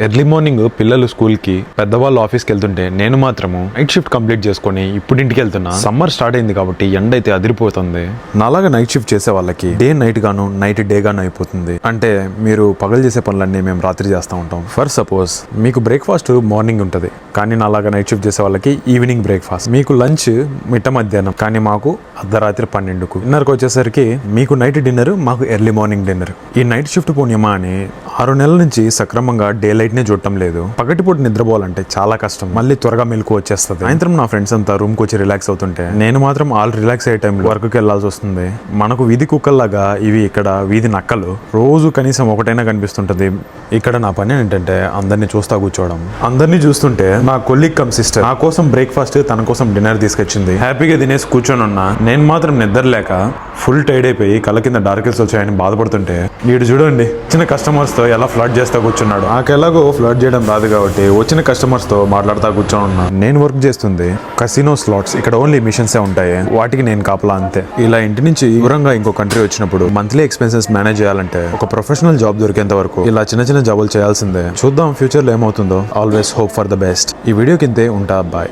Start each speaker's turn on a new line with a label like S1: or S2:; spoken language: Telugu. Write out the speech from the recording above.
S1: ఎర్లీ మార్నింగ్ పిల్లలు స్కూల్కి, పెద్దవాళ్ళు ఆఫీస్కి వెళ్తుంటే నేను మాత్రము నైట్ షిఫ్ట్ కంప్లీట్ చేసుకుని ఇప్పుడు ఇంటికి వెళ్తున్నా. సమ్మర్ స్టార్ట్ అయింది కాబట్టి ఎండ అయితే అదిరిపోతుంది. నాలాగా నైట్ షిఫ్ట్ చేసే వాళ్ళకి డే నైట్ గాను, నైట్ డే గాను అయిపోతుంది. అంటే మీరు పగలు చేసే పనులన్నీ మేము రాత్రి చేస్తూ ఉంటాం. ఫర్ సపోజ్ మీకు బ్రేక్ఫాస్ట్ మార్నింగ్ ఉంటుంది, కానీ నాలాగా నైట్ షిఫ్ట్ చేసే వాళ్ళకి ఈవినింగ్ బ్రేక్ఫాస్ట్. మీకు లంచ్ మిట్ట మధ్యాహ్నం, కానీ మాకు అర్ధరాత్రి 12కు. డిన్నర్కి వచ్చేసరికి మీకు నైట్ డిన్నర్, మాకు ఎర్లీ మార్నింగ్ డిన్నర్. ఈ నైట్ షిఫ్ట్ పుణ్యమా అని 6 నెలల నుంచి సక్రమంగా డే లైట్ నే చూడటం లేదు. పగటిపూట నిద్రపోవాలంటే చాలా కష్టం. మళ్ళీ త్వరగా మెలకు వచ్చేస్తుంది. సాయంత్రం నా ఫ్రెండ్స్ అంతా రూమ్ కి వచ్చి రిలాక్స్ అవుతుంటే నేను మాత్రం ఆల్ రిలాక్స్ అయ్యే టైంలో వర్క్ కి వెళ్లాల్సి వస్తుంది. మనకు వీధి కుక్కల్లాగా ఇవి ఇక్కడ వీధి నక్కలు. రోజు కనీసం ఒకటైనా కనిపిస్తుంటది. ఇక్కడ నా పని ఏంటంటే అందరినీ చూస్తా కూర్చోవడం. అందరినీ చూస్తుంటే నా కొలీగ్ కమ్ సిస్టర్ నా కోసం బ్రేక్ఫాస్ట్, తన కోసం డిన్నర్ తీసుకొచ్చింది. హ్యాపీగా తినేసి కూర్చొని ఉన్నా. నేను మాత్రం నిద్ర లేక ఫుల్ టైర్డ్ అయిపోయి కళ్ళ కింద డార్కెల్స్ వచ్చాయని బాధపడుతుంటే వీడు చూడండి చిన్న కస్టమర్స్ తో ఎలా ఫ్లర్ట్ చేస్తా కూర్చున్నాడు. నాకెలాగో ఫ్లర్ట్ చేయడం రాదు కాబట్టి వచ్చిన కస్టమర్స్ తో మాట్లాడుతూ కూర్చొని ఉన్నా. నేను వర్క్ చేస్తుంది కసినో స్లాట్స్. ఇక్కడ ఓన్లీ మిషన్స్ ఉంటాయి, వాటికి నేను కాపలా అంతే. ఇలా ఇంటి నుంచి దూరంగా ఇంకో కంట్రీ వచ్చినప్పుడు మంత్లీ ఎక్స్పెన్సెస్ మేనేజ్ చేయాలంటే ఒక ప్రొఫెషనల్ జాబ్ దొరికేంత వరకు ఇలా చిన్న చిన్న జాబులు చేయాల్సిందే. చూద్దాం ఫ్యూచర్ లో ఏమవుతుందో. Always hope for the best. ఈ వీడియో కిందే ఉంటా. బాయ్.